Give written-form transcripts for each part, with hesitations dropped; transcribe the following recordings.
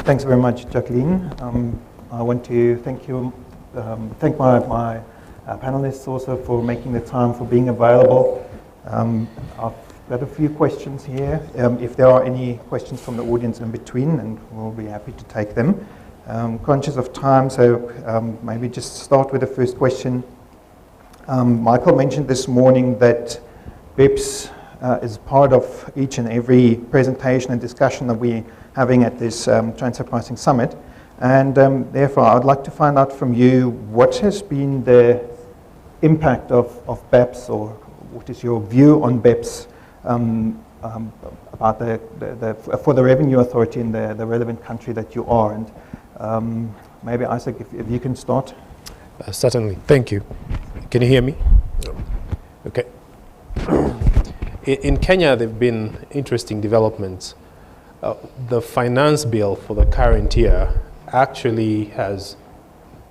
Thanks very much, Jacqueline. I want to thank you, thank my panelists also for making the time, for being available. I've got a few questions here. If there are any questions from the audience in between, and we'll be happy to take them. Conscious of time, so maybe just start with the first question. Michael mentioned this morning that BEPS is part of each and every presentation and discussion that we're having at this Transfer Pricing Summit. And therefore, I'd like to find out from you what has been the impact of BEPS, or what is your view on BEPS about for the Revenue Authority in the relevant country that you are. And maybe Isaac, if you can start. Certainly, thank you. Can you hear me? Okay. In Kenya, there have been interesting developments. The finance bill for the current year actually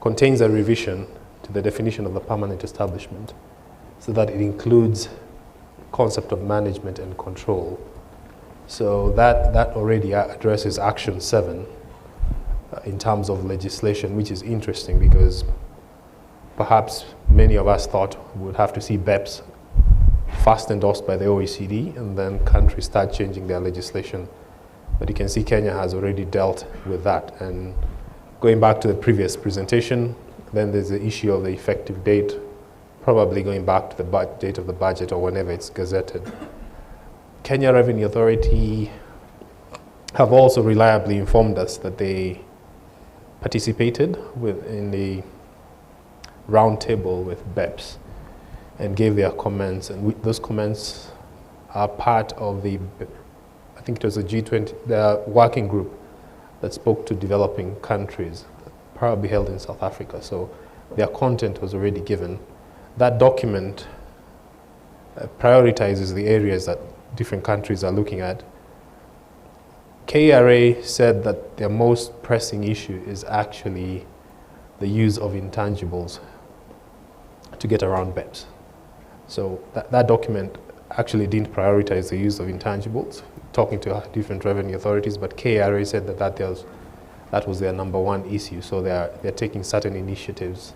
contains a revision to the definition of the permanent establishment, so that it includes concept of management and control. So that already addresses Action 7 in terms of legislation, which is interesting because perhaps many of us thought we would have to see BEPS first endorsed by the OECD and then countries start changing their legislation. But you can see Kenya has already dealt with that. And going back to the previous presentation, then there's the issue of the effective date, probably going back to the date of the budget or whenever it's gazetted. Kenya Revenue Authority have also reliably informed us that they participated in the roundtable with BEPS and gave their comments, and those comments are part of the, I think it was a G20, the working group that spoke to developing countries, probably held in South Africa. So their content was already given. That document prioritizes the areas that different countries are looking at. KRA said that their most pressing issue is actually the use of intangibles to get around BEPS. So that document actually didn't prioritize the use of intangibles, talking to different revenue authorities, but KRA said that was their number one issue. So they're taking certain initiatives,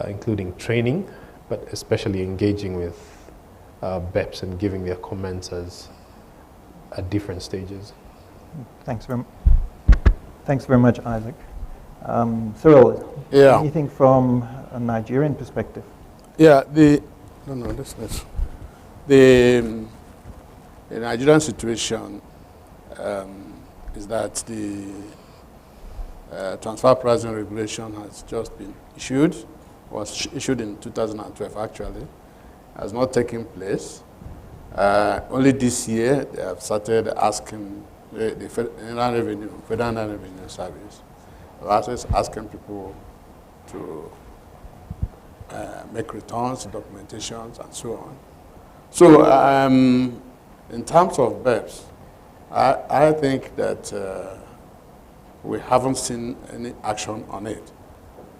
including training, but especially engaging with BEPS and giving their comments at different stages. Thanks very much, Isaac. Cyril, anything from a Nigerian perspective? Yeah, the Nigerian situation is that the transfer pricing regulation has just been issued, was issued in 2012 actually, has not taken place. Only this year they have started asking the Federal Revenue Service, asking people to make returns, documentations, and so on. So in terms of BEPS, I think that we haven't seen any action on it.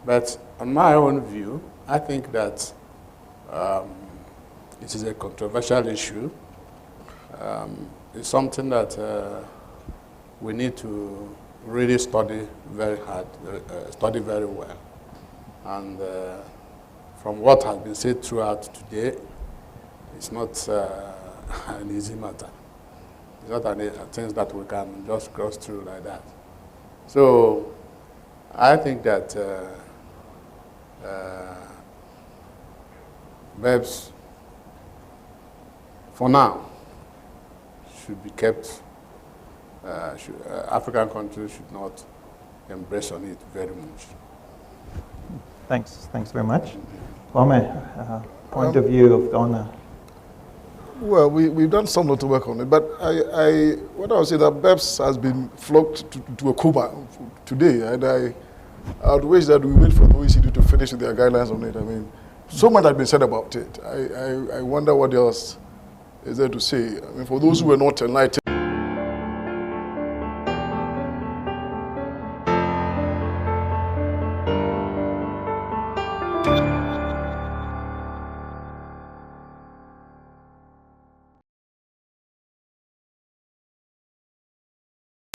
But on my own view, I think that it is a controversial issue. It's something that we need to really study very hard, study very well. And from what has been said throughout today, it's not an easy matter. It's not a thing that we can just cross through like that. So I think that BEPS, for now, should be kept. African countries should not embrace on it very much. Thanks very much. Kwame, point of view of Ghana. Well, we've done some lot of work on it, but what I would say that BEPS has been flogged to a coma today, and I would wish that we wait for the OECD to finish with their guidelines on it. I mean, so much has been said about it. I wonder what else is there to say. I mean, for those who were not enlightened.